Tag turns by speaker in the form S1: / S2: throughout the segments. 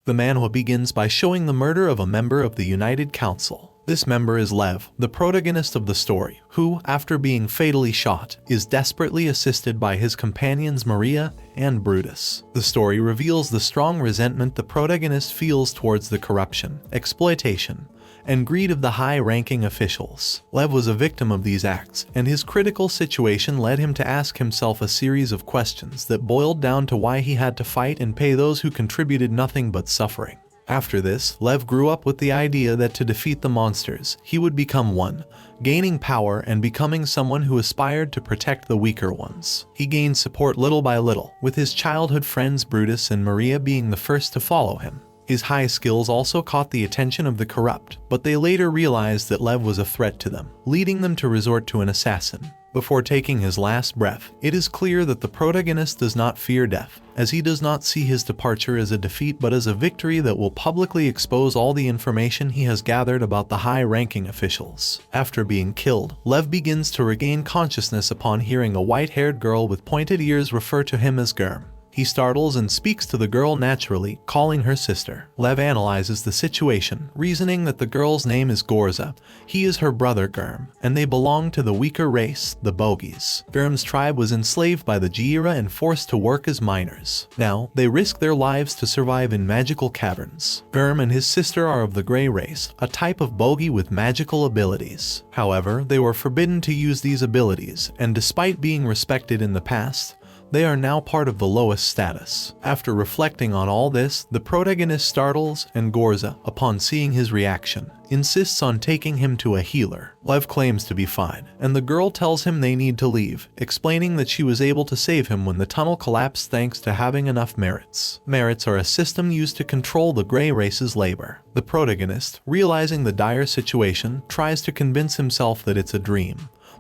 S1: The manhwa begins by showing the murder of a member of the United Council. This member is Lev, the protagonist of the story, who, after being fatally shot, is desperately assisted by his companions Maria and Brutus. The story reveals the strong resentment the protagonist feels towards the corruption, exploitation, and greed of the high-ranking officials. Lev was a victim of these acts, and his critical situation led him to ask himself a series of questions that boiled down to why he had to fight and pay those who contributed nothing but suffering. After this, Lev grew up with the idea that to defeat the monsters, he would become one, gaining power and becoming someone who aspired to protect the weaker ones. He gained support little by little, with his childhood friends Brutus and Maria being the first to follow him. His high skills also caught the attention of the corrupt, but they later realized that Lev was a threat to them, leading them to resort to an assassin. Before taking his last breath, it is clear that the protagonist does not fear death, as he does not see his departure as a defeat but as a victory that will publicly expose all the information he has gathered about the high-ranking officials. After being killed, Lev begins to regain consciousness upon hearing a white-haired girl with pointed ears refer to him as Germ. He startles and speaks to the girl naturally, calling her sister. Lev analyzes the situation, reasoning that the girl's name is Gorza, he is her brother Germ, and they belong to the weaker race, the Bogies. Germ's tribe was enslaved by the Jira and forced to work as miners. Now, they risk their lives to survive in magical caverns. Germ and his sister are of the Grey race, a type of Bogie with magical abilities. However, they were forbidden to use these abilities, and despite being respected in the past, they are now part of the lowest status. After reflecting on all this, the protagonist startles, and Gorza, upon seeing his reaction, insists on taking him to a healer. Lev claims to be fine, and the girl tells him they need to leave, explaining that she was able to save him when the tunnel collapsed thanks to having enough merits. Merits are a system used to control the Grey race's labor. The protagonist, realizing the dire situation, tries to convince himself that it's a dream,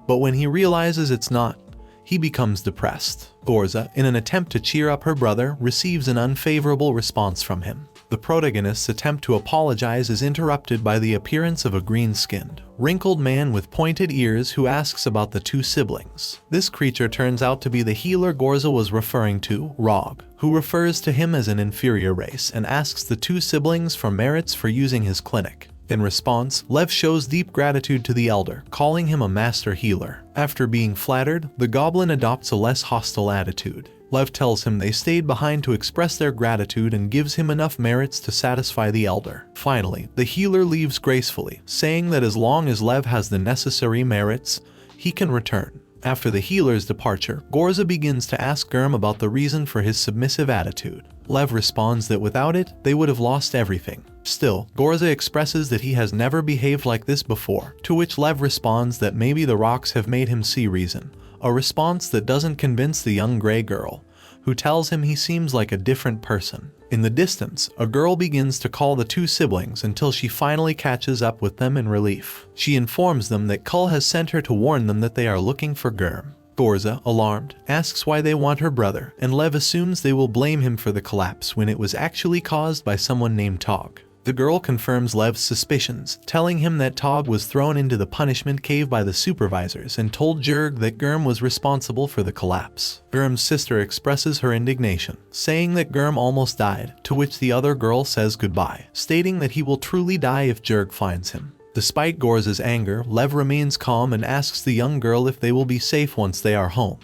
S1: but when he realizes it's not, he becomes depressed. Gorza, in an attempt to cheer up her brother, receives an unfavorable response from him. The protagonist's attempt to apologize is interrupted by the appearance of a green-skinned, wrinkled man with pointed ears who asks about the two siblings. This creature turns out to be the healer Gorza was referring to, Rog, who refers to him as an inferior race and asks the two siblings for merits for using his clinic. In response, Lev shows deep gratitude to the elder, calling him a master healer. After being flattered, the goblin adopts a less hostile attitude. Lev tells him they stayed behind to express their gratitude and gives him enough merits to satisfy the elder. Finally, the healer leaves gracefully, saying that as long as Lev has the necessary merits, he can return. After the healer's departure, Gorza begins to ask Germ about the reason for his submissive attitude. Lev responds that without it, they would have lost everything. Still, Gorza expresses that he has never behaved like this before, to which Lev responds that maybe the rocks have made him see reason, a response that doesn't convince the young Grey girl, who tells him he seems like a different person. In the distance, a girl begins to call the two siblings until she finally catches up with them in relief. She informs them that Kull has sent her to warn them that they are looking for Germ. Gorza, alarmed, asks why they want her brother, and Lev assumes they will blame him for the collapse when it was actually caused by someone named Tog. The girl confirms Lev's suspicions, telling him that Tog was thrown into the punishment cave by the supervisors and told Jurg that Germ was responsible for the collapse. Germ's sister expresses her indignation, saying that Germ almost died, to which the other girl says goodbye, stating that he will truly die if Jurg finds him. Despite Gorza's anger, Lev remains calm and asks the young girl if they will be safe once they are home,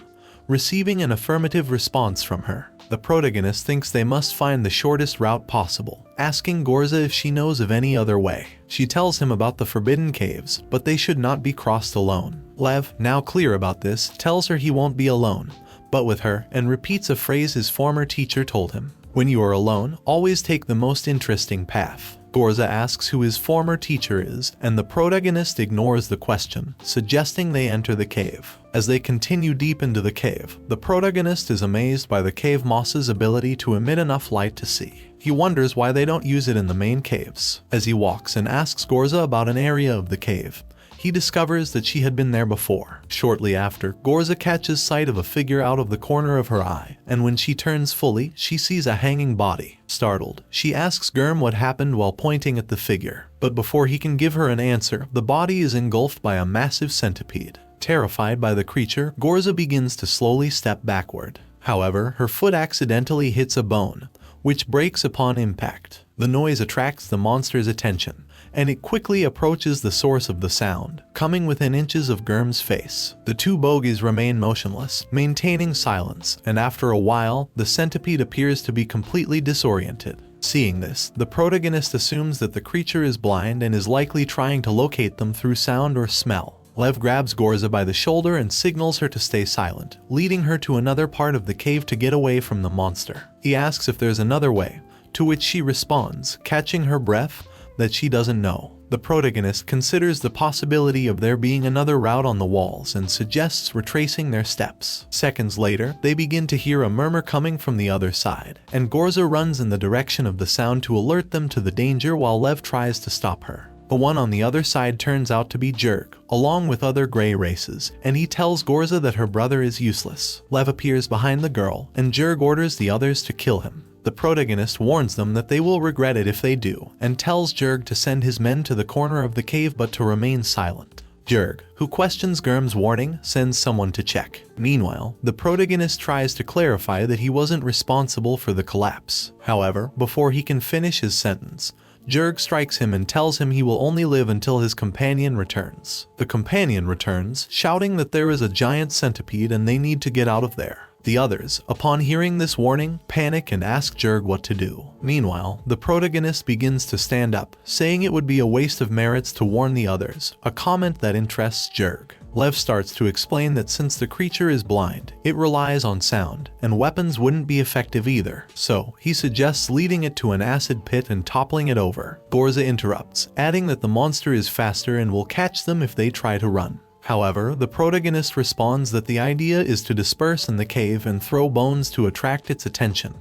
S1: receiving an affirmative response from her. The protagonist thinks they must find the shortest route possible, asking Gorza if she knows of any other way. She tells him about the forbidden caves, but they should not be crossed alone. Lev, now clear about this, tells her he won't be alone, but with her, and repeats a phrase his former teacher told him. When you are alone, always take the most interesting path. Gorza asks who his former teacher is, and the protagonist ignores the question, suggesting they enter the cave. As they continue deep into the cave, the protagonist is amazed by the cave moss's ability to emit enough light to see. He wonders why they don't use it in the main caves. As he walks and asks Gorza about an area of the cave, he discovers that she had been there before. Shortly after, Gorza catches sight of a figure out of the corner of her eye, and when she turns fully, she sees a hanging body. Startled, she asks Germ what happened while pointing at the figure, but before he can give her an answer, the body is engulfed by a massive centipede. Terrified by the creature, Gorza begins to slowly step backward. However, her foot accidentally hits a bone, which breaks upon impact. The noise attracts the monster's attention, and it quickly approaches the source of the sound, coming within inches of Gurm's face. The two bogies remain motionless, maintaining silence, and after a while, the centipede appears to be completely disoriented. Seeing this, the protagonist assumes that the creature is blind and is likely trying to locate them through sound or smell. Lev grabs Gorza by the shoulder and signals her to stay silent, leading her to another part of the cave to get away from the monster. He asks if there's another way, to which she responds, catching her breath, that she doesn't know. The protagonist considers the possibility of there being another route on the walls and suggests retracing their steps. Seconds later, they begin to hear a murmur coming from the other side, and Gorza runs in the direction of the sound to alert them to the danger while Lev tries to stop her. The one on the other side turns out to be Jurg, along with other gray races, and he tells Gorza that her brother is useless. Lev appears behind the girl, and Jurg orders the others to kill him. The protagonist warns them that they will regret it if they do, and tells Jurg to send his men to the corner of the cave but to remain silent. Jurg, who questions Gurm's warning, sends someone to check. Meanwhile, the protagonist tries to clarify that he wasn't responsible for the collapse. However, before he can finish his sentence, Jurg strikes him and tells him he will only live until his companion returns. The companion returns, shouting that there is a giant centipede and they need to get out of there. The others, upon hearing this warning, panic and ask Jurg what to do. Meanwhile, the protagonist begins to stand up, saying it would be a waste of merits to warn the others, a comment that interests Jurg. Lev starts to explain that since the creature is blind, it relies on sound, and weapons wouldn't be effective either, so he suggests leading it to an acid pit and toppling it over. Gorza interrupts, adding that the monster is faster and will catch them if they try to run. However, the protagonist responds that the idea is to disperse in the cave and throw bones to attract its attention,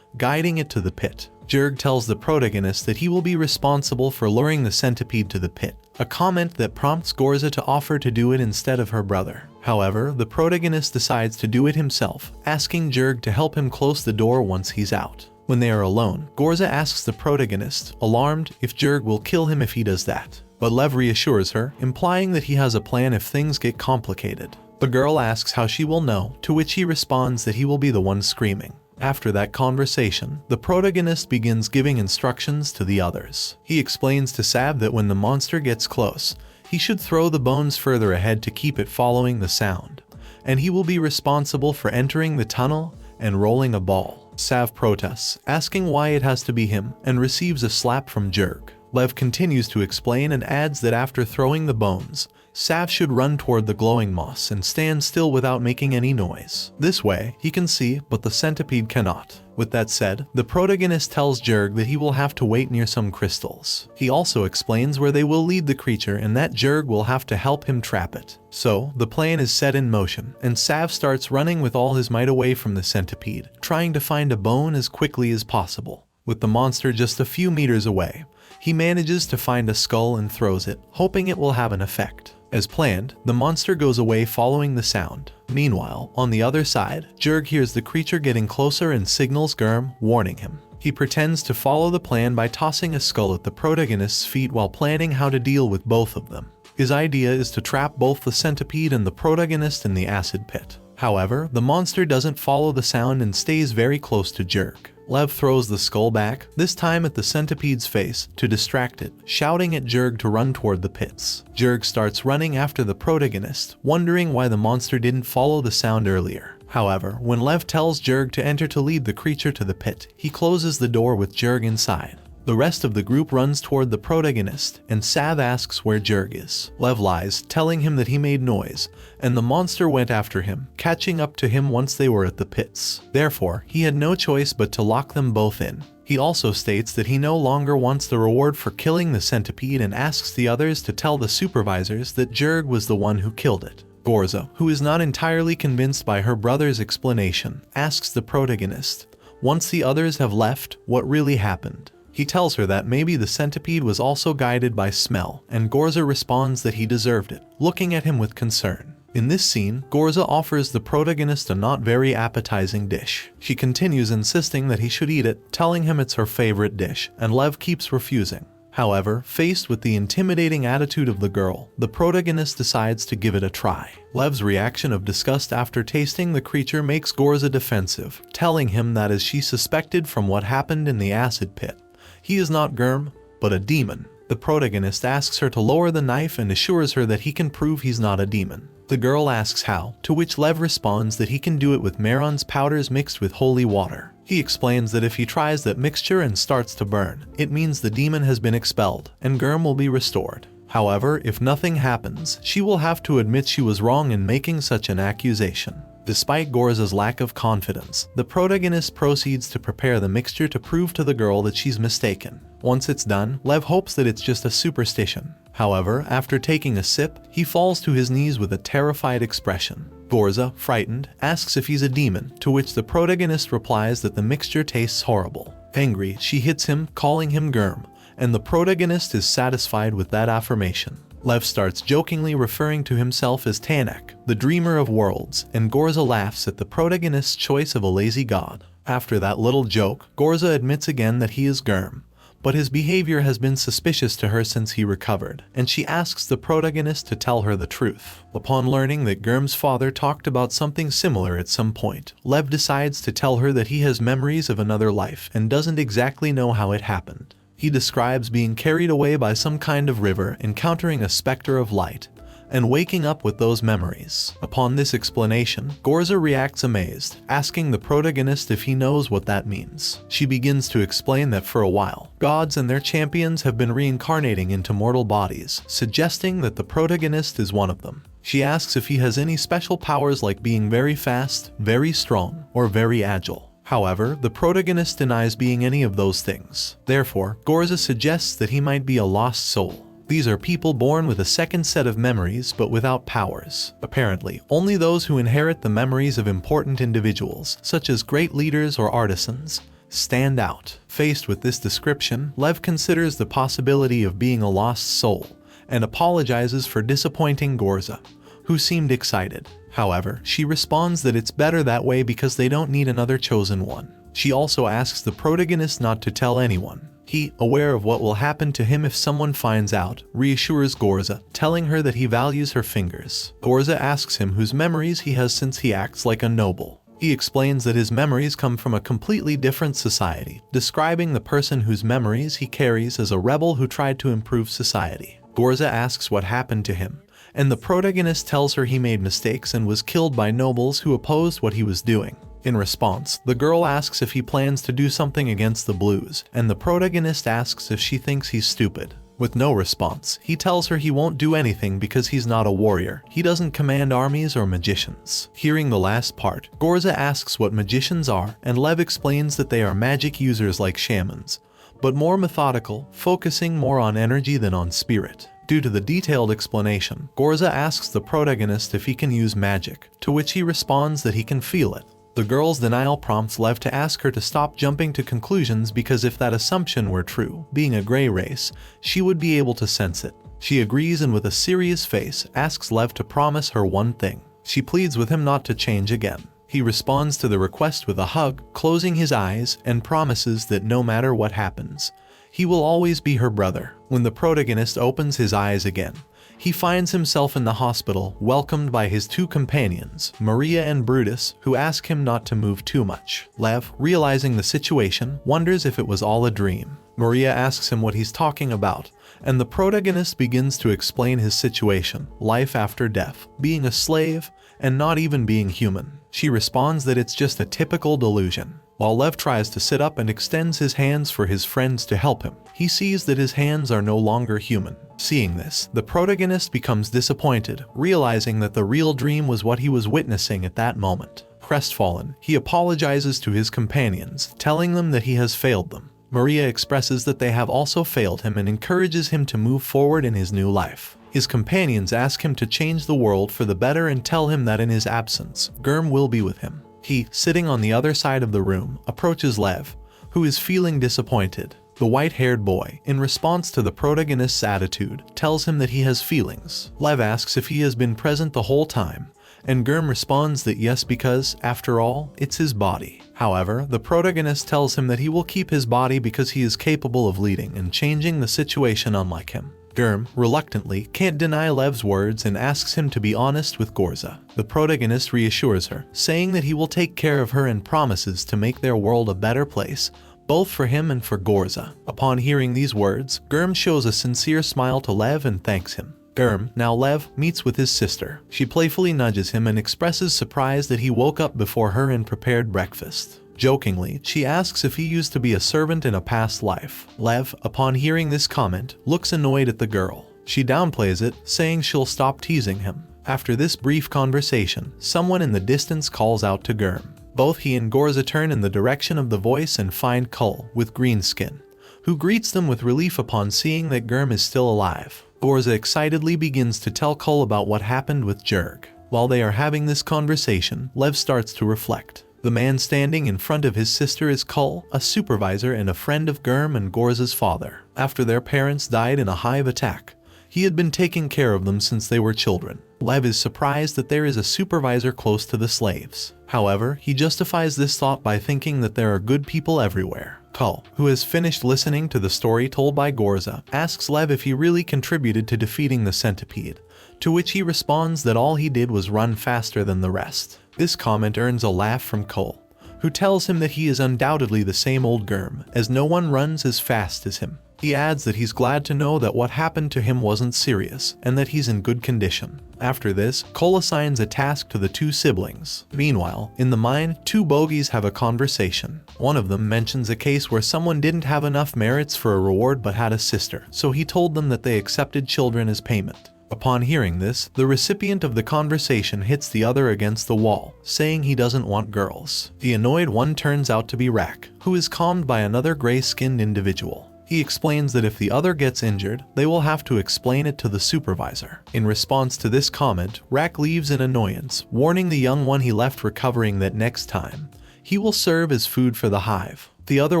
S1: guiding it to the pit. Jurg tells the protagonist that he will be responsible for luring the centipede to the pit, a comment that prompts Gorza to offer to do it instead of her brother. However, the protagonist decides to do it himself, asking Jurg to help him close the door once he's out. When they are alone, Gorza asks the protagonist, alarmed, if Jurg will kill him if he does that. But Lev reassures her, implying that he has a plan if things get complicated. The girl asks how she will know, to which he responds that he will be the one screaming. After that conversation, the protagonist begins giving instructions to the others. He explains to Sav that when the monster gets close, he should throw the bones further ahead to keep it following the sound, and he will be responsible for entering the tunnel and rolling a ball. Sav protests, asking why it has to be him, and receives a slap from Jurg. Lev continues to explain and adds that after throwing the bones, Sav should run toward the glowing moss and stand still without making any noise. This way, he can see, but the centipede cannot. With that said, the protagonist tells Jurg that he will have to wait near some crystals. He also explains where they will lead the creature and that Jurg will have to help him trap it. So, the plan is set in motion, and Sav starts running with all his might away from the centipede, trying to find a bone as quickly as possible. With the monster just a few meters away, he manages to find a skull and throws it, hoping it will have an effect. As planned, the monster goes away following the sound. Meanwhile, on the other side, Jurg hears the creature getting closer and signals Gurm, warning him. He pretends to follow the plan by tossing a skull at the protagonist's feet while planning how to deal with both of them. His idea is to trap both the centipede and the protagonist in the acid pit. However, the monster doesn't follow the sound and stays very close to Jurg. Lev throws the skull back, this time at the centipede's face, to distract it, shouting at Jurg to run toward the pits. Jurg starts running after the protagonist, wondering why the monster didn't follow the sound earlier. However, when Lev tells Jurg to enter to lead the creature to the pit, he closes the door with Jurg inside. The rest of the group runs toward the protagonist, and Sav asks where Jurg is. Lev lies, telling him that he made noise, and the monster went after him, catching up to him once they were at the pits. Therefore, he had no choice but to lock them both in. He also states that he no longer wants the reward for killing the centipede and asks the others to tell the supervisors that Jurg was the one who killed it. Gorza, who is not entirely convinced by her brother's explanation, asks the protagonist, once the others have left, what really happened. He tells her that maybe the centipede was also guided by smell, and Gorza responds that he deserved it, looking at him with concern. In this scene, Gorza offers the protagonist a not very appetizing dish. She continues insisting that he should eat it, telling him it's her favorite dish, and Lev keeps refusing. However, faced with the intimidating attitude of the girl, the protagonist decides to give it a try. Lev's reaction of disgust after tasting the creature makes Gorza defensive, telling him that as she suspected from what happened in the acid pit, He is not Germ, but a demon. The protagonist asks her to lower the knife and assures her that he can prove he's not a demon. The girl asks how, to which Lev responds that he can do it with Maron's powders mixed with holy water. He explains that if he tries that mixture and starts to burn, it means the demon has been expelled, and Germ will be restored. However, if nothing happens, she will have to admit she was wrong in making such an accusation. Despite Gorza's lack of confidence, the protagonist proceeds to prepare the mixture to prove to the girl that she's mistaken. Once it's done, Lev hopes that it's just a superstition. However, after taking a sip, he falls to his knees with a terrified expression. Gorza, frightened, asks if he's a demon, to which the protagonist replies that the mixture tastes horrible. Angry, she hits him, calling him Germ, and the protagonist is satisfied with that affirmation. Lev starts jokingly referring to himself as Tanak, the dreamer of worlds, and Gorza laughs at the protagonist's choice of a lazy god. After that little joke, Gorza admits again that he is Germ, but his behavior has been suspicious to her since he recovered, and she asks the protagonist to tell her the truth. Upon learning that Germ's father talked about something similar at some point, Lev decides to tell her that he has memories of another life and doesn't exactly know how it happened. He describes being carried away by some kind of river, encountering a specter of light, and waking up with those memories. Upon this explanation, Gorza reacts amazed, asking the protagonist if he knows what that means. She begins to explain that for a while, gods and their champions have been reincarnating into mortal bodies, suggesting that the protagonist is one of them. She asks if he has any special powers like being very fast, very strong, or very agile. However, the protagonist denies being any of those things. Therefore, Gorza suggests that he might be a lost soul. These are people born with a second set of memories but without powers. Apparently, only those who inherit the memories of important individuals, such as great leaders or artisans, stand out. Faced with this description, Lev considers the possibility of being a lost soul and apologizes for disappointing Gorza, who seemed excited. However, she responds that it's better that way because they don't need another chosen one. She also asks the protagonist not to tell anyone. He, aware of what will happen to him if someone finds out, reassures Gorza, telling her that he values her fingers. Gorza asks him whose memories he has since he acts like a noble. He explains that his memories come from a completely different society, describing the person whose memories he carries as a rebel who tried to improve society. Gorza asks what happened to him, and the protagonist tells her he made mistakes and was killed by nobles who opposed what he was doing. In response, the girl asks if he plans to do something against the Blues, and the protagonist asks if she thinks he's stupid. With no response, he tells her he won't do anything because he's not a warrior. He doesn't command armies or magicians. Hearing the last part, Gorza asks what magicians are, and Lev explains that they are magic users like shamans, but more methodical, focusing more on energy than on spirit. Due to the detailed explanation, Gorza asks the protagonist if he can use magic, to which he responds that he can feel it. The girl's denial prompts Lev to ask her to stop jumping to conclusions because if that assumption were true, being a gray race, she would be able to sense it. She agrees and with a serious face asks Lev to promise her one thing. She pleads with him not to change again. He responds to the request with a hug, closing his eyes, and promises that no matter what happens, he will always be her brother. When the protagonist opens his eyes again, he finds himself in the hospital, welcomed by his two companions, Maria and Brutus, who ask him not to move too much. Lev, realizing the situation, wonders if it was all a dream. Maria asks him what he's talking about, and the protagonist begins to explain his situation, life after death, being a slave, and not even being human. She responds that it's just a typical delusion. While Lev tries to sit up and extends his hands for his friends to help him, he sees that his hands are no longer human. Seeing this, the protagonist becomes disappointed, realizing that the real dream was what he was witnessing at that moment. Crestfallen, he apologizes to his companions, telling them that he has failed them. Maria expresses that they have also failed him and encourages him to move forward in his new life. His companions ask him to change the world for the better and tell him that in his absence, Germ will be with him. He, sitting on the other side of the room, approaches Lev, who is feeling disappointed. The white-haired boy, in response to the protagonist's attitude, tells him that he has feelings. Lev asks if he has been present the whole time, and Germ responds that yes because, after all, it's his body. However, the protagonist tells him that he will keep his body because he is capable of leading and changing the situation unlike him. Germ, reluctantly, can't deny Lev's words and asks him to be honest with Gorza. The protagonist reassures her, saying that he will take care of her and promises to make their world a better place, both for him and for Gorza. Upon hearing these words, Germ shows a sincere smile to Lev and thanks him. Germ, now Lev, meets with his sister. She playfully nudges him and expresses surprise that he woke up before her and prepared breakfast. Jokingly, she asks if he used to be a servant in a past life. Lev, upon hearing this comment, looks annoyed at the girl. She downplays it, saying she'll stop teasing him. After this brief conversation, someone in the distance calls out to Germ. Both he and Gorza turn in the direction of the voice and find Kull, with green skin, who greets them with relief upon seeing that Germ is still alive. Gorza excitedly begins to tell Kull about what happened with Jurg. While they are having this conversation, Lev starts to reflect. The man standing in front of his sister is Kull, a supervisor and a friend of Germ and Gorza's father. After their parents died in a hive attack, he had been taking care of them since they were children. Lev is surprised that there is a supervisor close to the slaves. However, he justifies this thought by thinking that there are good people everywhere. Kull, who has finished listening to the story told by Gorza, asks Lev if he really contributed to defeating the centipede, to which he responds that all he did was run faster than the rest. This comment earns a laugh from Kull, who tells him that he is undoubtedly the same old Germ, as no one runs as fast as him. He adds that he's glad to know that what happened to him wasn't serious, and that he's in good condition. After this, Kull assigns a task to the two siblings. Meanwhile, in the mine, two bogies have a conversation. One of them mentions a case where someone didn't have enough merits for a reward but had a sister, so he told them that they accepted children as payment. Upon hearing this, the recipient of the conversation hits the other against the wall, saying he doesn't want girls. The annoyed one turns out to be Rak, who is calmed by another gray-skinned individual. He explains that if the other gets injured, they will have to explain it to the supervisor. In response to this comment, Rak leaves in annoyance, warning the young one he left recovering that next time, he will serve as food for the hive. The other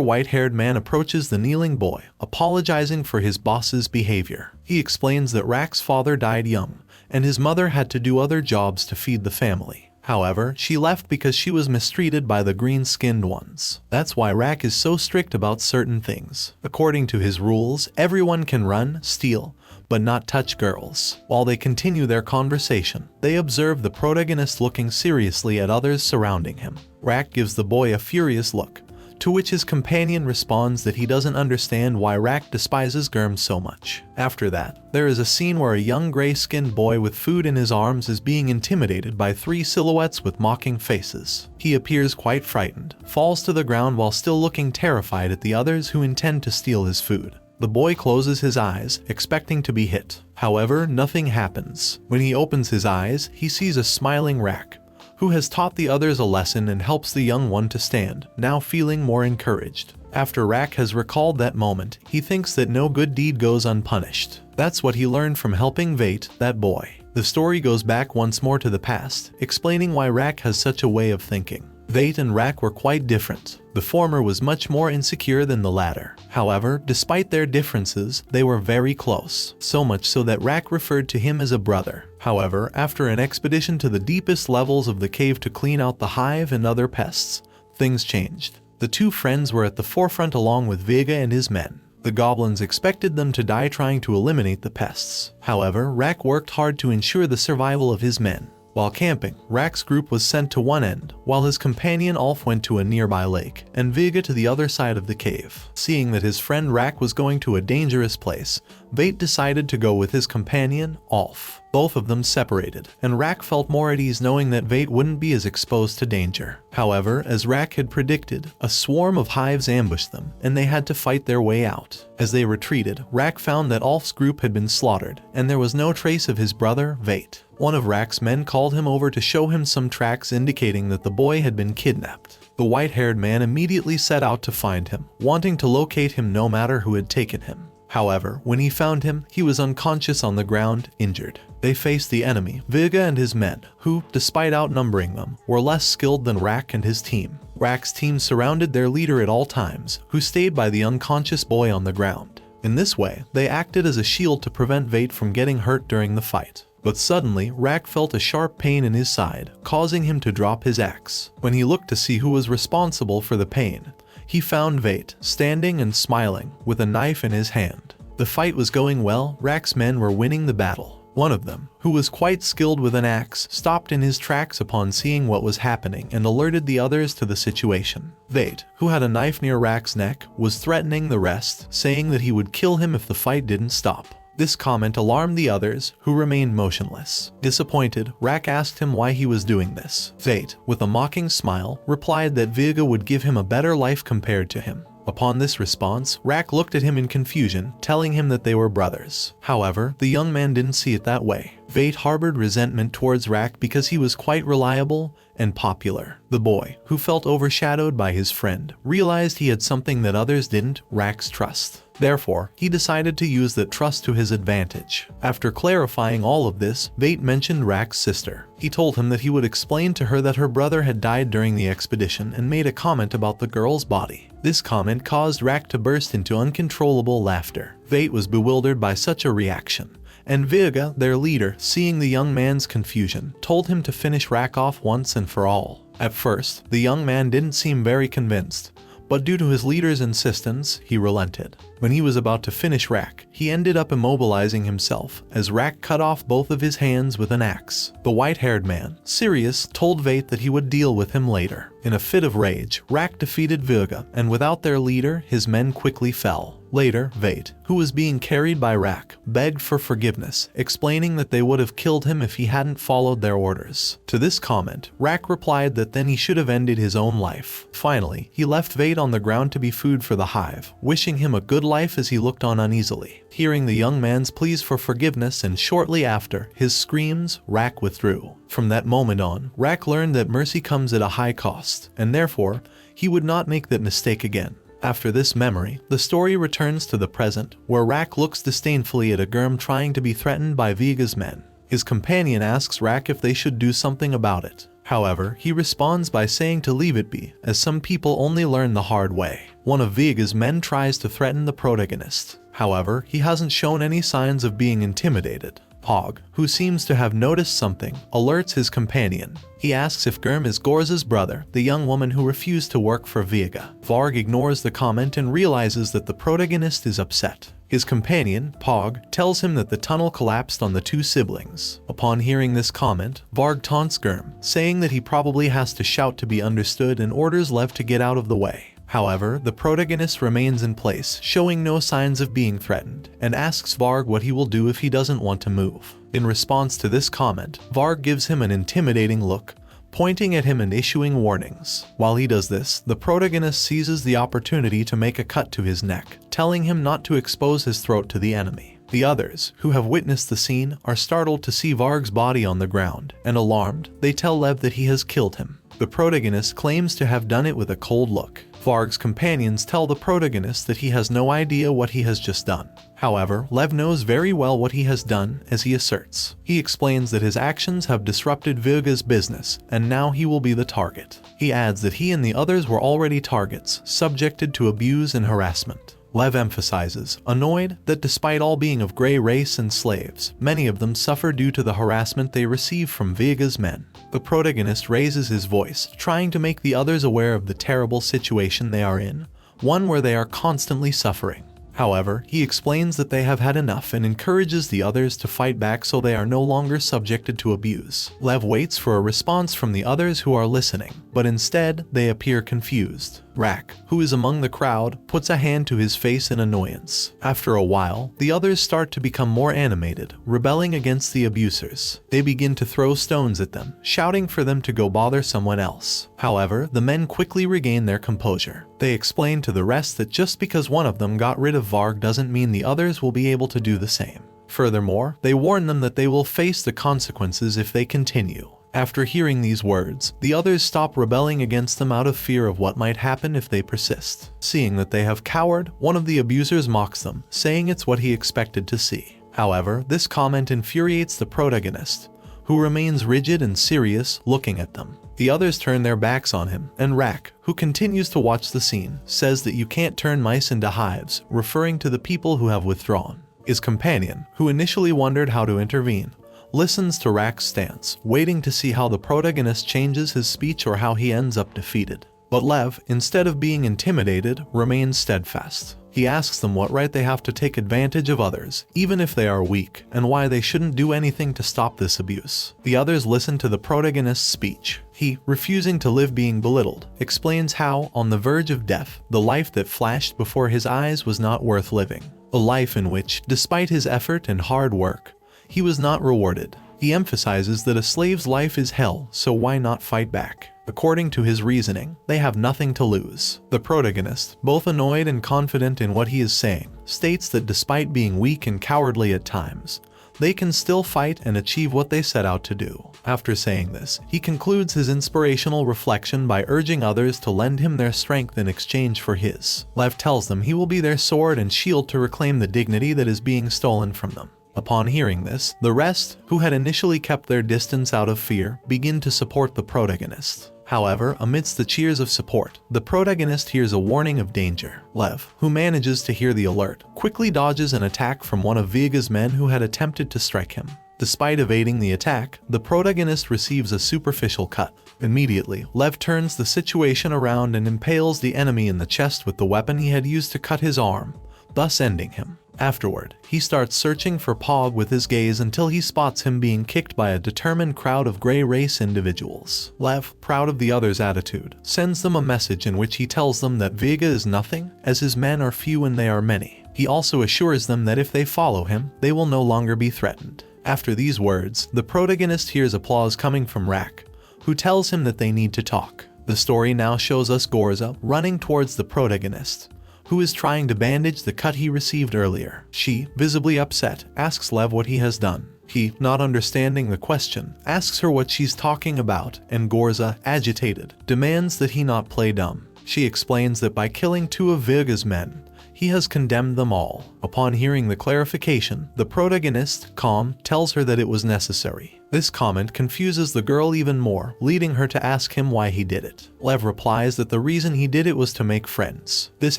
S1: white-haired man approaches the kneeling boy, apologizing for his boss's behavior. He explains that Rak's father died young, and his mother had to do other jobs to feed the family. However, she left because she was mistreated by the green-skinned ones. That's why Rak is so strict about certain things. According to his rules, everyone can run, steal, but not touch girls. While they continue their conversation, they observe the protagonist looking seriously at others surrounding him. Rak gives the boy a furious look, to which his companion responds that he doesn't understand why Rak despises Germ so much. After that, there is a scene where a young gray-skinned boy with food in his arms is being intimidated by three silhouettes with mocking faces. He appears quite frightened, falls to the ground while still looking terrified at the others who intend to steal his food. The boy closes his eyes, expecting to be hit. However, nothing happens. When he opens his eyes, he sees a smiling Rak, who has taught the others a lesson and helps the young one to stand, now feeling more encouraged. After Rak has recalled that moment, he thinks that no good deed goes unpunished. That's what he learned from helping Vate, that boy. The story goes back once more to the past, explaining why Rak has such a way of thinking. Vate and Rak were quite different. The former was much more insecure than the latter. However, despite their differences, they were very close, so much so that Rak referred to him as a brother. However, after an expedition to the deepest levels of the cave to clean out the hive and other pests, things changed. The two friends were at the forefront along with Vega and his men. The goblins expected them to die trying to eliminate the pests. However, Rak worked hard to ensure the survival of his men. While camping, Rak's group was sent to one end, while his companion Ulf went to a nearby lake, and Vega to the other side of the cave. Seeing that his friend Rak was going to a dangerous place, Vate decided to go with his companion, Ulf. Both of them separated, and Rak felt more at ease knowing that Vate wouldn't be as exposed to danger. However, as Rak had predicted, a swarm of hives ambushed them, and they had to fight their way out. As they retreated, Rak found that Ulf's group had been slaughtered, and there was no trace of his brother, Vate. One of Rak's men called him over to show him some tracks indicating that the boy had been kidnapped. The white-haired man immediately set out to find him, wanting to locate him no matter who had taken him. However, when he found him, he was unconscious on the ground, injured. They faced the enemy, Vega and his men, who, despite outnumbering them, were less skilled than Rak and his team. Rak's team surrounded their leader at all times, who stayed by the unconscious boy on the ground. In this way, they acted as a shield to prevent Vate from getting hurt during the fight. But suddenly, Rak felt a sharp pain in his side, causing him to drop his axe. When he looked to see who was responsible for the pain, he found Vate, standing and smiling, with a knife in his hand. The fight was going well, Rak's men were winning the battle. One of them, who was quite skilled with an axe, stopped in his tracks upon seeing what was happening and alerted the others to the situation. Vate, who had a knife near Rack's neck, was threatening the rest, saying that he would kill him if the fight didn't stop. This comment alarmed the others, who remained motionless. Disappointed, Rack asked him why he was doing this. Vate, with a mocking smile, replied that Vega would give him a better life compared to him. Upon this response, Rack looked at him in confusion, telling him that they were brothers. However, the young man didn't see it that way. Vate harbored resentment towards Rack because he was quite reliable and popular. The boy, who felt overshadowed by his friend, realized he had something that others didn't: Rack's trust. Therefore, he decided to use that trust to his advantage. After clarifying all of this, Vate mentioned Rack's sister. He told him that he would explain to her that her brother had died during the expedition and made a comment about the girl's body. This comment caused Rack to burst into uncontrollable laughter. Vate was bewildered by such a reaction, and Vega, their leader, seeing the young man's confusion, told him to finish Rack off once and for all. At first, the young man didn't seem very convinced, but due to his leader's insistence, he relented. When he was about to finish Rack, he ended up immobilizing himself as Rack cut off both of his hands with an axe. The white-haired man, Sirius, told Vate that he would deal with him later. In a fit of rage, Rack defeated Vega, and without their leader, his men quickly fell. Later, Vate, who was being carried by Rack, begged for forgiveness, explaining that they would have killed him if he hadn't followed their orders. To this comment, Rack replied that then he should have ended his own life. Finally, he left Vate on the ground to be food for the hive, wishing him a good life as he looked on uneasily. Hearing the young man's pleas for forgiveness and shortly after his screams, Rack withdrew. From that moment on, Rack learned that mercy comes at a high cost, and therefore, he would not make that mistake again. After this memory, the story returns to the present, where Rack looks disdainfully at a Gurm trying to be threatened by Vega's men. His companion asks Rack if they should do something about it. However, he responds by saying to leave it be, as some people only learn the hard way. One of Vega's men tries to threaten the protagonist. However, he hasn't shown any signs of being intimidated. Hog, who seems to have noticed something, alerts his companion. He asks if Gurm is Gorza's brother, the young woman who refused to work for Vega. Varg ignores the comment and realizes that the protagonist is upset. His companion, Pog, tells him that the tunnel collapsed on the two siblings. Upon hearing this comment, Varg taunts Gurm, saying that he probably has to shout to be understood and orders Lev to get out of the way. However, the protagonist remains in place, showing no signs of being threatened, and asks Varg what he will do if he doesn't want to move. In response to this comment, Varg gives him an intimidating look, pointing at him and issuing warnings. While he does this, the protagonist seizes the opportunity to make a cut to his neck, telling him not to expose his throat to the enemy. The others, who have witnessed the scene, are startled to see Varg's body on the ground, and alarmed, they tell Lev that he has killed him. The protagonist claims to have done it with a cold look. Varg's companions tell the protagonist that he has no idea what he has just done. However, Lev knows very well what he has done, as he asserts. He explains that his actions have disrupted Vega's business, and now he will be the target. He adds that he and the others were already targets, subjected to abuse and harassment. Lev emphasizes, annoyed, that despite all being of gray race and slaves, many of them suffer due to the harassment they receive from Vega's men. The protagonist raises his voice, trying to make the others aware of the terrible situation they are in, one where they are constantly suffering. However, he explains that they have had enough and encourages the others to fight back so they are no longer subjected to abuse. Lev waits for a response from the others who are listening, but instead, they appear confused. Rack, who is among the crowd, puts a hand to his face in annoyance. After a while, the others start to become more animated, rebelling against the abusers. They begin to throw stones at them, shouting for them to go bother someone else. However, the men quickly regain their composure. They explain to the rest that just because one of them got rid of Varg doesn't mean the others will be able to do the same. Furthermore, they warn them that they will face the consequences if they continue. After hearing these words, the others stop rebelling against them out of fear of what might happen if they persist. Seeing that they have cowered, one of the abusers mocks them, saying it's what he expected to see. However, this comment infuriates the protagonist, who remains rigid and serious, looking at them. The others turn their backs on him, and Rack, who continues to watch the scene, says that you can't turn mice into hives, referring to the people who have withdrawn. His companion, who initially wondered how to intervene, listens to Rack's stance, waiting to see how the protagonist changes his speech or how he ends up defeated. But Lev, instead of being intimidated, remains steadfast. He asks them what right they have to take advantage of others, even if they are weak, and why they shouldn't do anything to stop this abuse. The others listen to the protagonist's speech. He, refusing to live being belittled, explains how, on the verge of death, the life that flashed before his eyes was not worth living. A life in which, despite his effort and hard work, he was not rewarded. He emphasizes that a slave's life is hell, so why not fight back? According to his reasoning, they have nothing to lose. The protagonist, both annoyed and confident in what he is saying, states that despite being weak and cowardly at times, they can still fight and achieve what they set out to do. After saying this, he concludes his inspirational reflection by urging others to lend him their strength in exchange for his. Lev tells them he will be their sword and shield to reclaim the dignity that is being stolen from them. Upon hearing this, the rest, who had initially kept their distance out of fear, begin to support the protagonist. However, amidst the cheers of support, the protagonist hears a warning of danger. Lev, who manages to hear the alert, quickly dodges an attack from one of Vega's men who had attempted to strike him. Despite evading the attack, the protagonist receives a superficial cut. Immediately, Lev turns the situation around and impales the enemy in the chest with the weapon he had used to cut his arm, thus ending him. Afterward, he starts searching for Pog with his gaze until he spots him being kicked by a determined crowd of gray race individuals. Lev, proud of the others' attitude, sends them a message in which he tells them that Vega is nothing, as his men are few and they are many. He also assures them that if they follow him, they will no longer be threatened. After these words, the protagonist hears applause coming from Rak, who tells him that they need to talk. The story now shows us Gorza running towards the protagonist, who is trying to bandage the cut he received earlier. She, visibly upset, asks Lev what he has done. He, not understanding the question, asks her what she's talking about, and Gorza, agitated, demands that he not play dumb. She explains that by killing two of Vega's men, he has condemned them all. Upon hearing the clarification, the protagonist, calm, tells her that it was necessary. This comment confuses the girl even more, leading her to ask him why he did it. Lev replies that the reason he did it was to make friends. This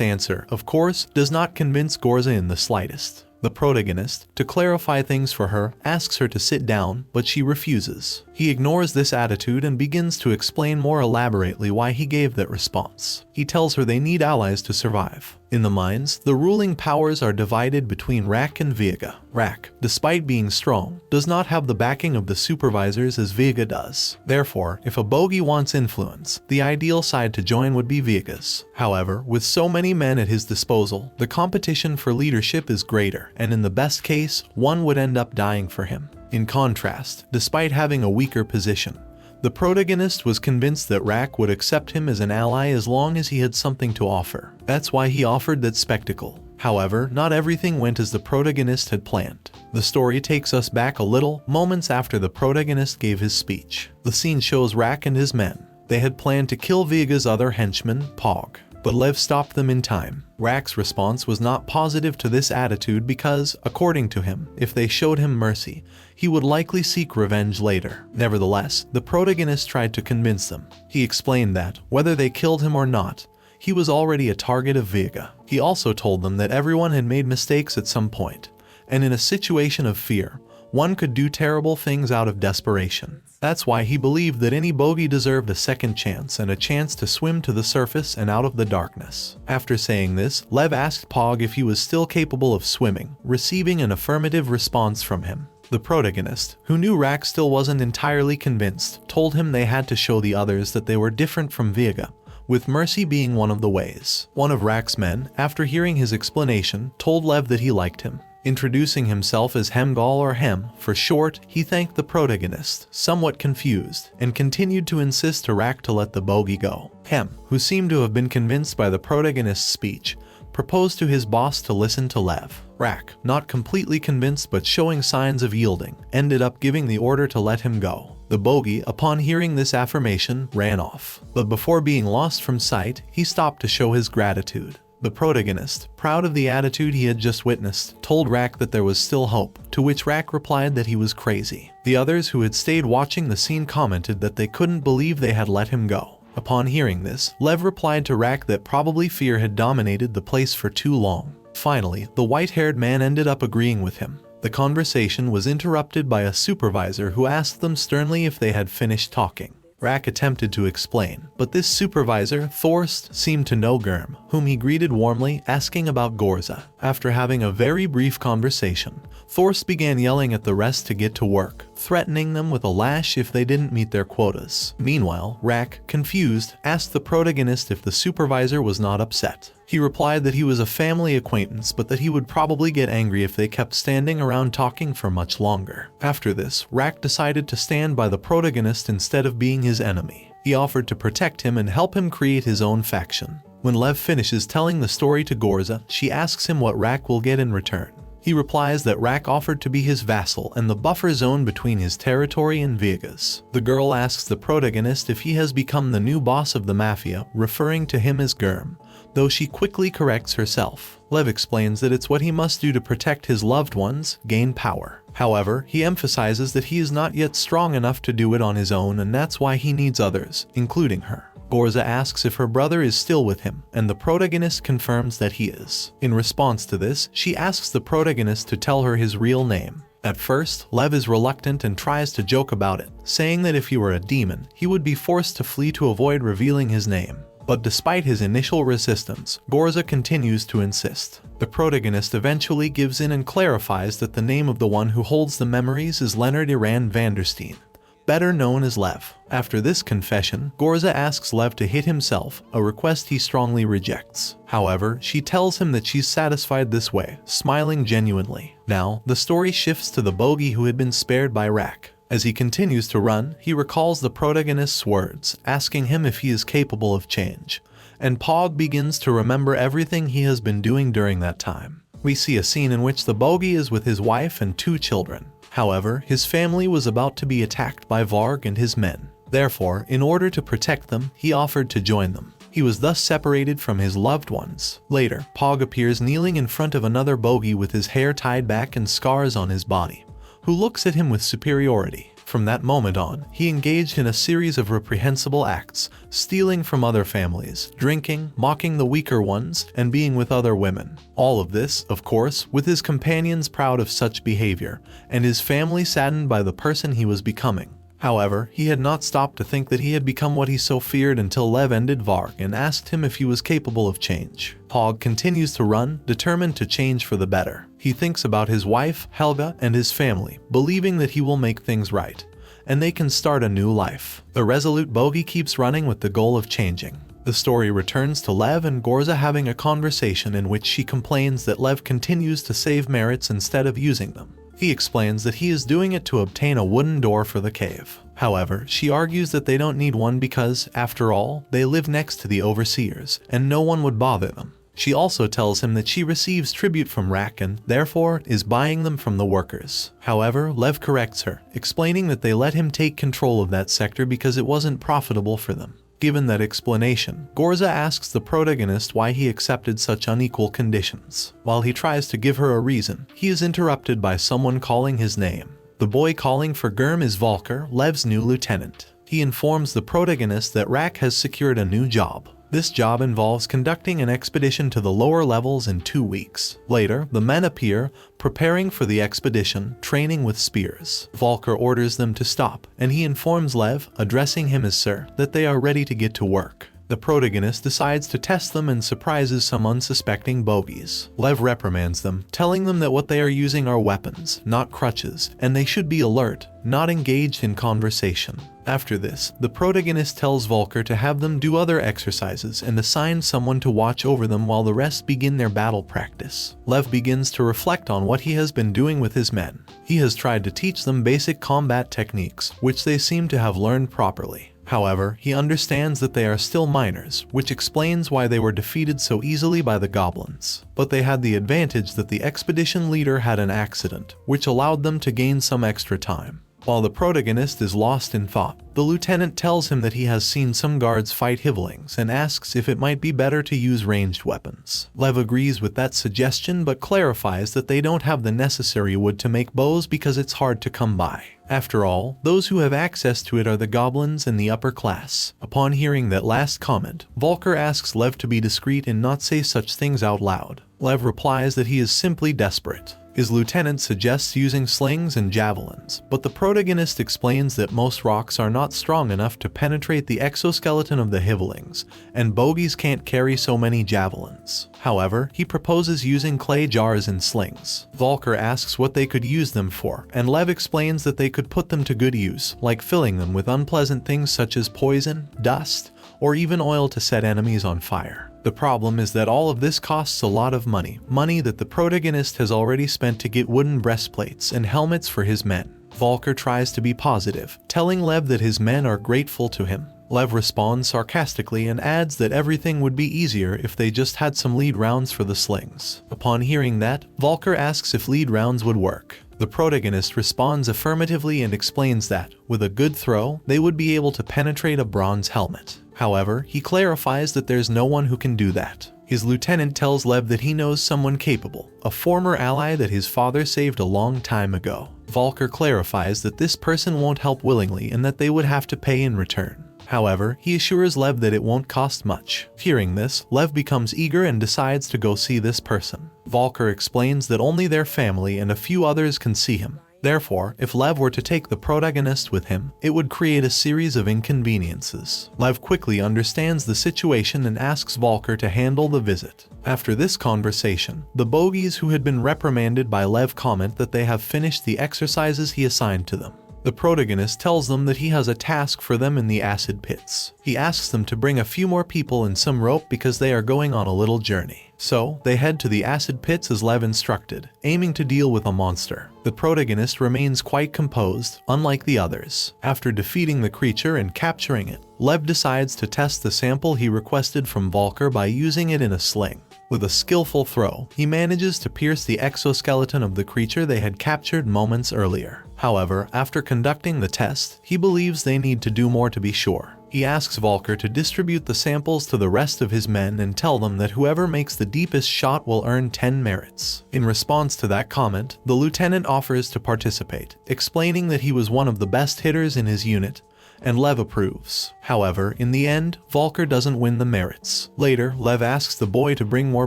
S1: answer, of course, does not convince Gorza in the slightest. The protagonist, to clarify things for her, asks her to sit down, but she refuses. He ignores this attitude and begins to explain more elaborately why he gave that response. He tells her they need allies to survive. In the mines, the ruling powers are divided between Rak and Vega. Rak, despite being strong, does not have the backing of the supervisors as Vega does. Therefore, if a bogey wants influence, the ideal side to join would be Vega's. However, with so many men at his disposal, the competition for leadership is greater, and in the best case, one would end up dying for him. In contrast, despite having a weaker position, the protagonist was convinced that Rak would accept him as an ally as long as he had something to offer. That's why he offered that spectacle. However, not everything went as the protagonist had planned. The story takes us back a little, moments after the protagonist gave his speech. The scene shows Rak and his men. They had planned to kill Vega's other henchman, Pog, but Lev stopped them in time. Rak's response was not positive to this attitude because, according to him, if they showed him mercy, he would likely seek revenge later. Nevertheless, the protagonist tried to convince them. He explained that, whether they killed him or not, he was already a target of Vega. He also told them that everyone had made mistakes at some point, and in a situation of fear, one could do terrible things out of desperation. That's why he believed that any bogey deserved a second chance and a chance to swim to the surface and out of the darkness. After saying this, Lev asked Pog if he was still capable of swimming, receiving an affirmative response from him. The protagonist, who knew Rak still wasn't entirely convinced, told him they had to show the others that they were different from Vega, with mercy being one of the ways. One of Rak's men, after hearing his explanation, told Lev that he liked him. Introducing himself as Hemgal or Hem for short, he thanked the protagonist, somewhat confused, and continued to insist to Rak to let the bogey go. Hem, who seemed to have been convinced by the protagonist's speech, proposed to his boss to listen to Lev. Rak, not completely convinced but showing signs of yielding, ended up giving the order to let him go. The bogey, upon hearing this affirmation, ran off. But before being lost from sight, he stopped to show his gratitude. The protagonist, proud of the attitude he had just witnessed, told Rak that there was still hope, to which Rak replied that he was crazy. The others who had stayed watching the scene commented that they couldn't believe they had let him go. Upon hearing this, Lev replied to Rak that probably fear had dominated the place for too long. Finally, the white-haired man ended up agreeing with him. The conversation was interrupted by a supervisor who asked them sternly if they had finished talking. Rak attempted to explain, but this supervisor, Thorst, seemed to know Germ, whom he greeted warmly, asking about Gorza. After having a very brief conversation, Thorst began yelling at the rest to get to work, threatening them with a lash if they didn't meet their quotas. Meanwhile, Rak, confused, asked the protagonist if the supervisor was not upset. He replied that he was a family acquaintance, but that he would probably get angry if they kept standing around talking for much longer. After this, Rak decided to stand by the protagonist instead of being his enemy. He offered to protect him and help him create his own faction. When Lev finishes telling the story to Gorza, she asks him what Rak will get in return. He replies that Rak offered to be his vassal and the buffer zone between his territory and Vegas. The girl asks the protagonist if he has become the new boss of the mafia, referring to him as Germ, though she quickly corrects herself. Lev explains that it's what he must do to protect his loved ones, gain power. However, he emphasizes that he is not yet strong enough to do it on his own, and that's why he needs others, including her. Gorza asks if her brother is still with him, and the protagonist confirms that he is. In response to this, she asks the protagonist to tell her his real name. At first, Lev is reluctant and tries to joke about it, saying that if he were a demon, he would be forced to flee to avoid revealing his name. But despite his initial resistance, Gorza continues to insist. The protagonist eventually gives in and clarifies that the name of the one who holds the memories is Leonard Iran Vandersteen, better known as Lev. After this confession, Gorza asks Lev to hit himself, a request he strongly rejects. However, she tells him that she's satisfied this way, smiling genuinely. Now, the story shifts to the bogey who had been spared by Rak. As he continues to run, he recalls the protagonist's words, asking him if he is capable of change, and Pog begins to remember everything he has been doing during that time. We see a scene in which the bogey is with his wife and 2 children. However, his family was about to be attacked by Varg and his men. Therefore, in order to protect them, he offered to join them. He was thus separated from his loved ones. Later, Pog appears kneeling in front of another bogey with his hair tied back and scars on his body, who looks at him with superiority. From that moment on, he engaged in a series of reprehensible acts, stealing from other families, drinking, mocking the weaker ones, and being with other women. All of this, of course, with his companions proud of such behavior, and his family saddened by the person he was becoming. However, he had not stopped to think that he had become what he so feared until Lev ended Varg and asked him if he was capable of change. Pog continues to run, determined to change for the better. He thinks about his wife, Helga, and his family, believing that he will make things right, and they can start a new life. The resolute bogey keeps running with the goal of changing. The story returns to Lev and Gorza having a conversation in which she complains that Lev continues to save merits instead of using them. He explains that he is doing it to obtain a wooden door for the cave. However, she argues that they don't need one because, after all, they live next to the overseers, and no one would bother them. She also tells him that she receives tribute from Rak and, therefore, is buying them from the workers. However, Lev corrects her, explaining that they let him take control of that sector because it wasn't profitable for them. Given that explanation, Gorza asks the protagonist why he accepted such unequal conditions. While he tries to give her a reason, he is interrupted by someone calling his name. The boy calling for Germ is Volker, Lev's new lieutenant. He informs the protagonist that Rak has secured a new job. This job involves conducting an expedition to the lower levels in 2 weeks. Later, the men appear, preparing for the expedition, training with spears. Volker orders them to stop, and he informs Lev, addressing him as Sir, that they are ready to get to work. The protagonist decides to test them and surprises some unsuspecting bogeys. Lev reprimands them, telling them that what they are using are weapons, not crutches, and they should be alert, not engaged in conversation. After this, the protagonist tells Volker to have them do other exercises and assign someone to watch over them while the rest begin their battle practice. Lev begins to reflect on what he has been doing with his men. He has tried to teach them basic combat techniques, which they seem to have learned properly. However, he understands that they are still minors, which explains why they were defeated so easily by the goblins. But they had the advantage that the expedition leader had an accident, which allowed them to gain some extra time. While the protagonist is lost in thought, the lieutenant tells him that he has seen some guards fight Hivelings and asks if it might be better to use ranged weapons. Lev agrees with that suggestion but clarifies that they don't have the necessary wood to make bows because it's hard to come by. After all, those who have access to it are the goblins and the upper class. Upon hearing that last comment, Volker asks Lev to be discreet and not say such things out loud. Lev replies that he is simply desperate. His lieutenant suggests using slings and javelins, but the protagonist explains that most rocks are not strong enough to penetrate the exoskeleton of the hivelings, and bogies can't carry so many javelins. However, he proposes using clay jars and slings. Volker asks what they could use them for, and Lev explains that they could put them to good use, like filling them with unpleasant things such as poison, dust, or even oil to set enemies on fire. The problem is that all of this costs a lot of money that the protagonist has already spent to get wooden breastplates and helmets for his men. Volker tries to be positive, telling Lev that his men are grateful to him. Lev responds sarcastically and adds that everything would be easier if they just had some lead rounds for the slings. Upon hearing that, Volker asks if lead rounds would work. The protagonist responds affirmatively and explains that, with a good throw, they would be able to penetrate a bronze helmet. However, he clarifies that there's no one who can do that. His lieutenant tells Lev that he knows someone capable, a former ally that his father saved a long time ago. Volker clarifies that this person won't help willingly and that they would have to pay in return. However, he assures Lev that it won't cost much. Hearing this, Lev becomes eager and decides to go see this person. Volker explains that only their family and a few others can see him. Therefore, if Lev were to take the protagonist with him, it would create a series of inconveniences. Lev quickly understands the situation and asks Volker to handle the visit. After this conversation, the bogies who had been reprimanded by Lev comment that they have finished the exercises he assigned to them. The protagonist tells them that he has a task for them in the acid pits. He asks them to bring a few more people and some rope because they are going on a little journey. So, they head to the acid pits as Lev instructed, aiming to deal with a monster. The protagonist remains quite composed, unlike the others. After defeating the creature and capturing it, Lev decides to test the sample he requested from Volker by using it in a sling. With a skillful throw, he manages to pierce the exoskeleton of the creature they had captured moments earlier. However, after conducting the test, he believes they need to do more to be sure. He asks Volker to distribute the samples to the rest of his men and tell them that whoever makes the deepest shot will earn 10 merits. In response to that comment, the lieutenant offers to participate, explaining that he was one of the best hitters in his unit, and Lev approves. However, in the end, Volker doesn't win the merits. Later, Lev asks the boy to bring more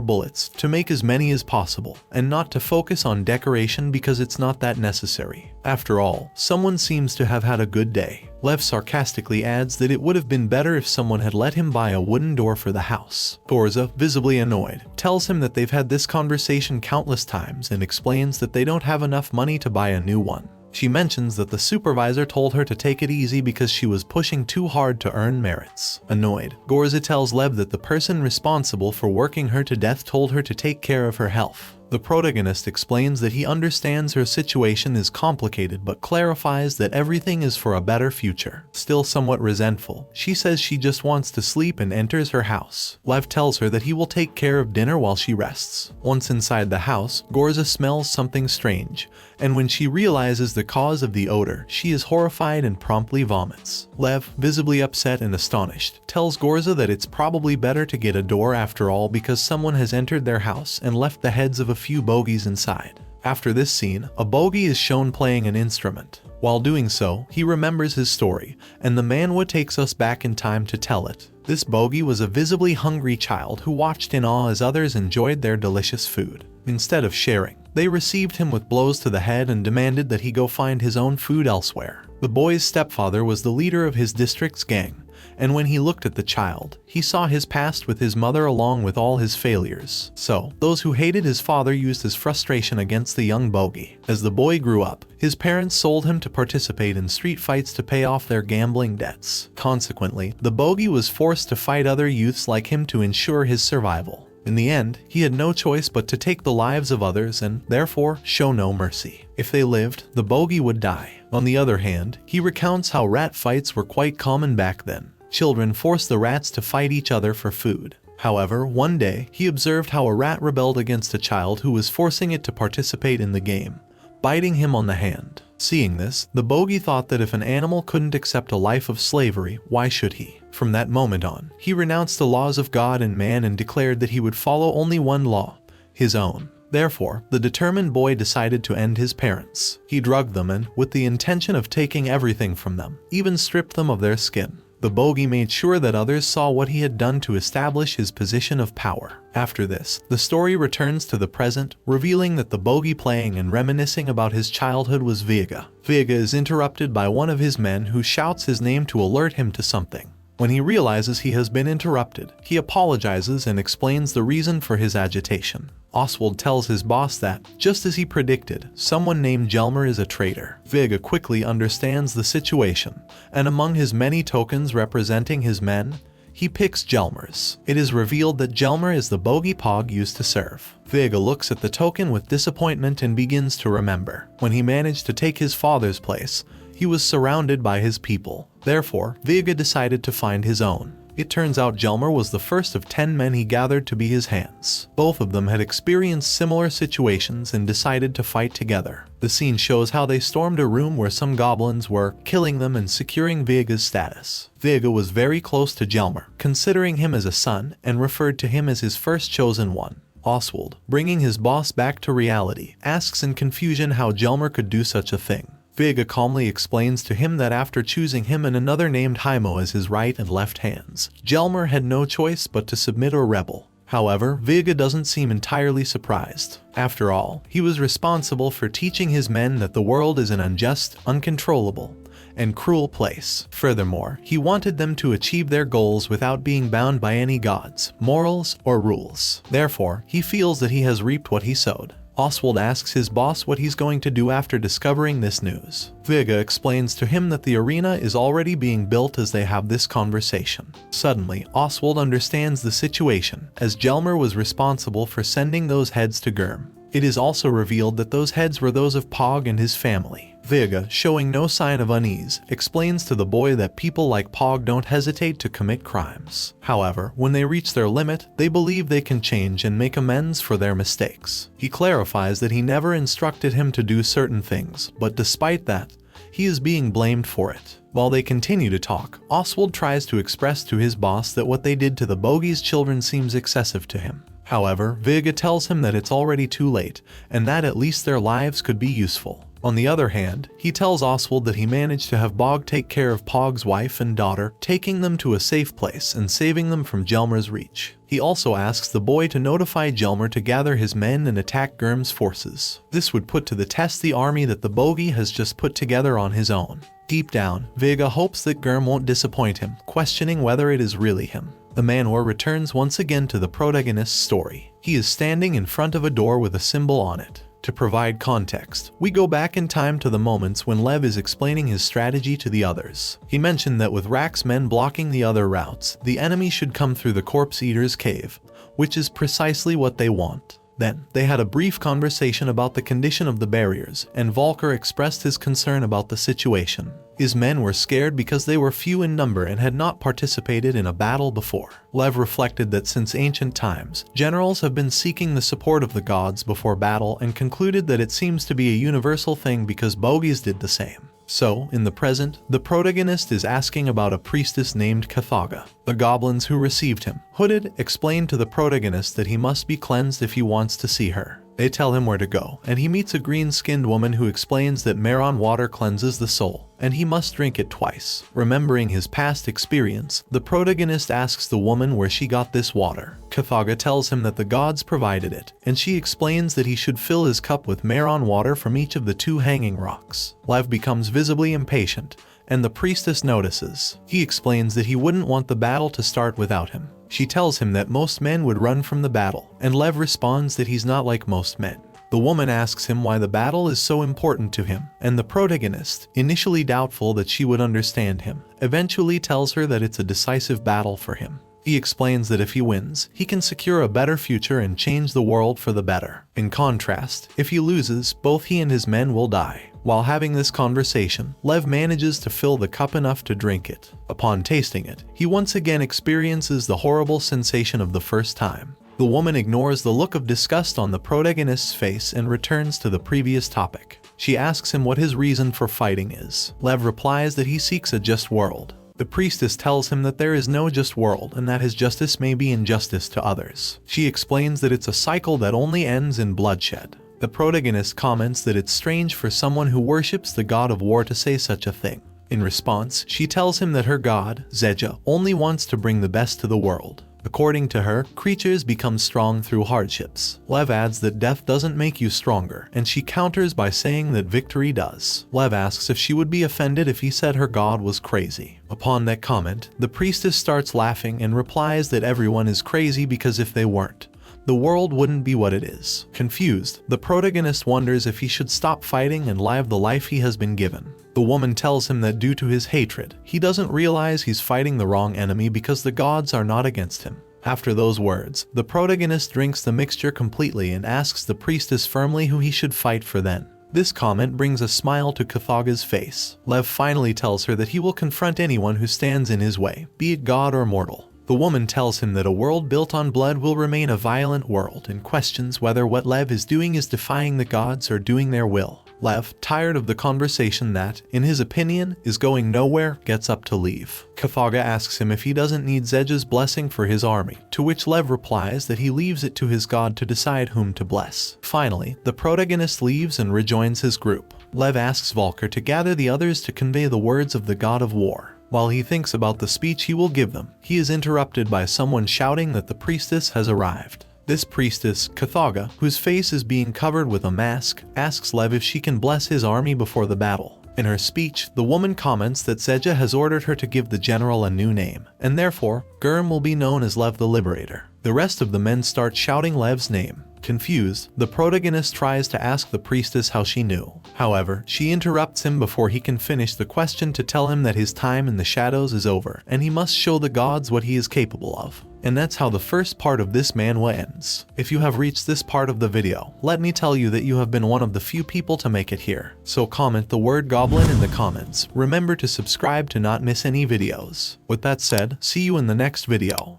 S1: bullets, to make as many as possible, and not to focus on decoration because it's not that necessary. After all, someone seems to have had a good day. Lev sarcastically adds that it would have been better if someone had let him buy a wooden door for the house. Gorza, visibly annoyed, tells him that they've had this conversation countless times and explains that they don't have enough money to buy a new one. She mentions that the supervisor told her to take it easy because she was pushing too hard to earn merits. Annoyed, Gorza tells Lev that the person responsible for working her to death told her to take care of her health. The protagonist explains that he understands her situation is complicated but clarifies that everything is for a better future. Still somewhat resentful, she says she just wants to sleep and enters her house. Lev tells her that he will take care of dinner while she rests. Once inside the house, Gorza smells something strange, and when she realizes the cause of the odor, she is horrified and promptly vomits. Lev, visibly upset and astonished, tells Gorza that it's probably better to get a door after all because someone has entered their house and left the heads of a few bogies inside. After this scene, a bogie is shown playing an instrument. While doing so, he remembers his story, and the manhwa takes us back in time to tell it. This bogie was a visibly hungry child who watched in awe as others enjoyed their delicious food. Instead of sharing, they received him with blows to the head and demanded that he go find his own food elsewhere. The boy's stepfather was the leader of his district's gang, and when he looked at the child, he saw his past with his mother along with all his failures. So, those who hated his father used his frustration against the young bogie. As the boy grew up, his parents sold him to participate in street fights to pay off their gambling debts. Consequently, the bogie was forced to fight other youths like him to ensure his survival. In the end, he had no choice but to take the lives of others and, therefore, show no mercy. If they lived, the bogie would die. On the other hand, he recounts how rat fights were quite common back then. Children forced the rats to fight each other for food. However, one day, he observed how a rat rebelled against a child who was forcing it to participate in the game, biting him on the hand. Seeing this, the bogie thought that if an animal couldn't accept a life of slavery, why should he? From that moment on, he renounced the laws of God and man and declared that he would follow only one law, his own. Therefore, the determined boy decided to end his parents. He drugged them and, with the intention of taking everything from them, even stripped them of their skin. The bogey made sure that others saw what he had done to establish his position of power. After this, the story returns to the present, revealing that the bogey playing and reminiscing about his childhood was Vega. Vega is interrupted by one of his men who shouts his name to alert him to something. When he realizes he has been interrupted, he apologizes and explains the reason for his agitation. Oswald tells his boss that, just as he predicted, someone named Jelmer is a traitor. Vega quickly understands the situation, and among his many tokens representing his men, he picks Jelmer's. It is revealed that Jelmer is the bogey Pog used to serve. Vega looks at the token with disappointment and begins to remember. When he managed to take his father's place, he was surrounded by his people. Therefore, Vega decided to find his own. It turns out Jelmer was the first of 10 men he gathered to be his hands. Both of them had experienced similar situations and decided to fight together. The scene shows how they stormed a room where some goblins were, killing them and securing Vega's status. Vega was very close to Jelmer, considering him as a son, and referred to him as his first chosen one. Oswald, bringing his boss back to reality, asks in confusion how Jelmer could do such a thing. Vega calmly explains to him that after choosing him and another named Haimo as his right and left hands, Jelmer had no choice but to submit or rebel. However, Vega doesn't seem entirely surprised. After all, he was responsible for teaching his men that the world is an unjust, uncontrollable, and cruel place. Furthermore, he wanted them to achieve their goals without being bound by any gods, morals, or rules. Therefore, he feels that he has reaped what he sowed. Oswald asks his boss what he's going to do after discovering this news. Vega explains to him that the arena is already being built as they have this conversation. Suddenly, Oswald understands the situation, as Jelmer was responsible for sending those heads to Gurm. It is also revealed that those heads were those of Pog and his family. Vega, showing no sign of unease, explains to the boy that people like Pog don't hesitate to commit crimes. However, when they reach their limit, they believe they can change and make amends for their mistakes. He clarifies that he never instructed him to do certain things, but despite that, he is being blamed for it. While they continue to talk, Oswald tries to express to his boss that what they did to the bogey's children seems excessive to him. However, Vega tells him that it's already too late, and that at least their lives could be useful. On the other hand, he tells Oswald that he managed to have Bog take care of Pog's wife and daughter, taking them to a safe place and saving them from Jelmer's reach. He also asks the boy to notify Jelmer to gather his men and attack Gurm's forces. This would put to the test the army that the bogey has just put together on his own. Deep down, Vega hopes that Gurm won't disappoint him, questioning whether it is really him. The manhwa returns once again to the protagonist's story. He is standing in front of a door with a symbol on it. To provide context, we go back in time to the moments when Lev is explaining his strategy to the others. He mentioned that with Rak's men blocking the other routes, the enemy should come through the Corpse Eater's cave, which is precisely what they want. Then, they had a brief conversation about the condition of the barriers, and Volker expressed his concern about the situation. His men were scared because they were few in number and had not participated in a battle before. Lev reflected that since ancient times, generals have been seeking the support of the gods before battle and concluded that it seems to be a universal thing because bogies did the same. So, in the present, the protagonist is asking about a priestess named Kathaga. The goblins who received him, hooded, explain to the protagonist that he must be cleansed if he wants to see her. They tell him where to go, and he meets a green-skinned woman who explains that Meron water cleanses the soul, and he must drink it twice. Remembering his past experience, the protagonist asks the woman where she got this water. Kathaga tells him that the gods provided it, and she explains that he should fill his cup with Meron water from each of the 2 hanging rocks. Lev becomes visibly impatient, and the priestess notices. He explains that he wouldn't want the battle to start without him. She tells him that most men would run from the battle, and Lev responds that he's not like most men. The woman asks him why the battle is so important to him, and the protagonist, initially doubtful that she would understand him, eventually tells her that it's a decisive battle for him. He explains that if he wins, he can secure a better future and change the world for the better. In contrast, if he loses, both he and his men will die. While having this conversation, Lev manages to fill the cup enough to drink it. Upon tasting it, he once again experiences the horrible sensation of the first time. The woman ignores the look of disgust on the protagonist's face and returns to the previous topic. She asks him what his reason for fighting is. Lev replies that he seeks a just world. The priestess tells him that there is no just world and that his justice may be injustice to others. She explains that it's a cycle that only ends in bloodshed. The protagonist comments that it's strange for someone who worships the god of war to say such a thing. In response, she tells him that her god, Zeja, only wants to bring the best to the world. According to her, creatures become strong through hardships. Lev adds that death doesn't make you stronger, and she counters by saying that victory does. Lev asks if she would be offended if he said her god was crazy. Upon that comment, the priestess starts laughing and replies that everyone is crazy because if they weren't, the world wouldn't be what it is. Confused, the protagonist wonders if he should stop fighting and live the life he has been given. The woman tells him that due to his hatred, he doesn't realize he's fighting the wrong enemy because the gods are not against him. After those words, the protagonist drinks the mixture completely and asks the priestess firmly who he should fight for then. This comment brings a smile to Kathaga's face. Lev finally tells her that he will confront anyone who stands in his way, be it god or mortal. The woman tells him that a world built on blood will remain a violent world and questions whether what Lev is doing is defying the gods or doing their will. Lev, tired of the conversation that, in his opinion, is going nowhere, gets up to leave. Kathaga asks him if he doesn't need Zeja's blessing for his army, to which Lev replies that he leaves it to his god to decide whom to bless. Finally, the protagonist leaves and rejoins his group. Lev asks Volker to gather the others to convey the words of the god of war. While he thinks about the speech he will give them, he is interrupted by someone shouting that the priestess has arrived. This priestess, Kathaga, whose face is being covered with a mask, asks Lev if she can bless his army before the battle. In her speech, the woman comments that Zeja has ordered her to give the general a new name, and therefore, Gurm will be known as Lev the Liberator. The rest of the men start shouting Lev's name. Confused, the protagonist tries to ask the priestess how she knew. However, she interrupts him before he can finish the question to tell him that his time in the shadows is over and he must show the gods what he is capable of. And that's how the first part of this manhwa ends. If you have reached this part of the video, let me tell you that you have been one of the few people to make it here. So comment the word goblin in the comments. Remember to subscribe to not miss any videos. With that said, see you in the next video.